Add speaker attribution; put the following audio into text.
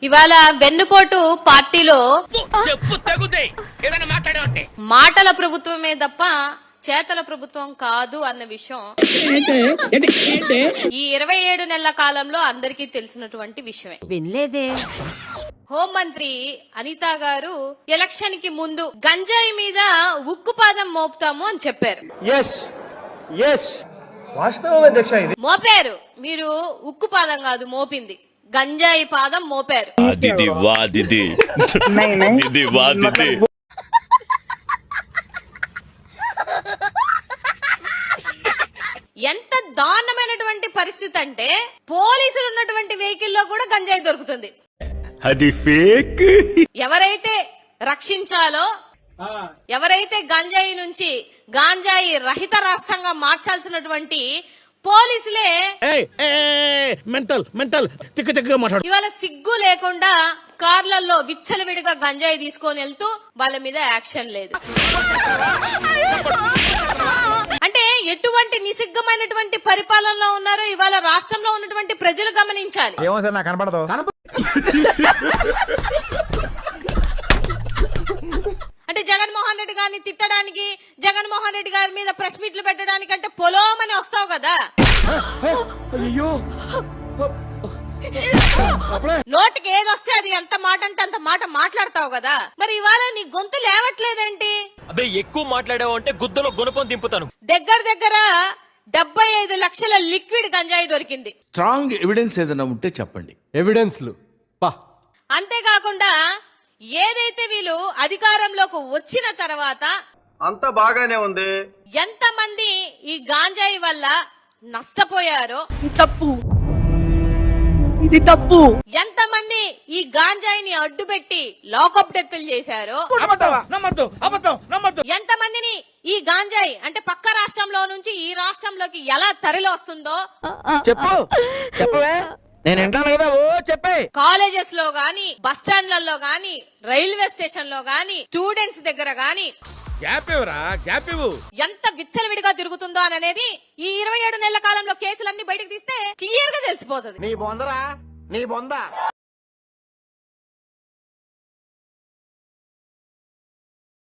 Speaker 1: ఇవాళ వెన్నుపోటు పార్టీలో మాటల ప్రభుత్వమే తప్ప చేతల ప్రభుత్వం కాదు అన్న విషయం ఈ 27 నెలల కాలంలో అందరికీ తెలిసినటువంటి విషయమే.
Speaker 2: వినలేదే.
Speaker 1: హోంమంత్రి అనిత గారు ఎలక్షన్ కి ముందు గంజాయి మీద ఉక్కుపాదం మోపుతాము అని చెప్పారు. మోపారు. మీరు ఉక్కుపాదం కాదు మోపింది, గంజాయి పాదం మోపారు. ఎంత దారుణమైనటువంటి పరిస్థితి అంటే పోలీసులు ఉన్నటువంటి వెహికల్ లో కూడా గంజాయి దొరుకుతుంది.
Speaker 3: అది ఫేక్.
Speaker 1: ఎవరైతే రక్షించాలో, ఎవరైతే గంజాయి నుంచి గాంజాయి రహిత రాష్ట్రంగా మార్చాల్సినటువంటి పోలీసులే ఇవాళ సిగ్గు లేకుండా కార్లలో విచ్చలవిడిగా గంజాయి తీసుకొని వెళ్తూ వాళ్ళ మీద యాక్షన్ లేదు. అంటే ఎటువంటి నిసిగ్గమైనటువంటి పరిపాలనలో ఉన్నారో ఇవాళ రాష్ట్రంలో ఉన్నటువంటి ప్రజలు గమనించాలి.
Speaker 4: ఏమో సార్ నాకు కనపడదు.
Speaker 1: అంటే జగన్మోహన్ రెడ్డి గారిని తిట్టడానికి, జగన్మోహన్ రెడ్డి గారి మీద ప్రెస్ మీట్లు పెట్టడానికి అంటే పొలోమని వస్తావు కదా. నోటికి ఏదొస్తే అది ఎంత మాట అంటే అంత మాట మాట్లాడతావు కదా. మరి ఇవాళ నీ గొంతు లేవట్లేదేంటి?
Speaker 3: అబ్బే ఎక్కువ మాట్లాడావు అంటే గుద్దలో గుణపం దింపుతాను.
Speaker 1: దగ్గర 75 లక్షల లిక్విడ్ గంజాయి దొరికింది.
Speaker 5: స్ట్రాంగ్ ఎవిడెన్స్ ఏదైనా ఉంటే చెప్పండి.
Speaker 4: ఎవిడెన్స్లు
Speaker 1: అంతేకాకుండా ఏదైతే వీళ్ళు అధికారంలోకి వచ్చిన తర్వాత
Speaker 6: అంత బాగానే ఉంది,
Speaker 1: ఎంతమంది ఈ గాంజాయి వల్ల నష్టపోయారో,
Speaker 2: ఇది తప్పు.
Speaker 1: ఎంతమంది ఈ గాంజాయిని అడ్డుపెట్టి లాకప్ డెత్తులు చేశారో, ఎంతమందిని ఈ గాంజాయి అంటే పక్క రాష్ట్రంలో నుంచి ఈ రాష్ట్రంలోకి ఎలా తరలి వస్తుందో
Speaker 6: నేను వింటాను కదా. ఓ చెప్పే.
Speaker 1: కాలేజెస్ లో గాని, బస్ స్టాండ్లలో గాని, రైల్వే స్టేషన్ లో గాని, స్టూడెంట్స్ దగ్గర గాని ఎంత విచ్చలవిడిగా తిరుగుతుందో అనేది ఈ 27 నెలల కాలంలో కేసులన్నీ బయటకు తీస్తే క్లియర్ గా తెలిసిపోతుంది.
Speaker 6: నీ బొందరా, నీ బొంద.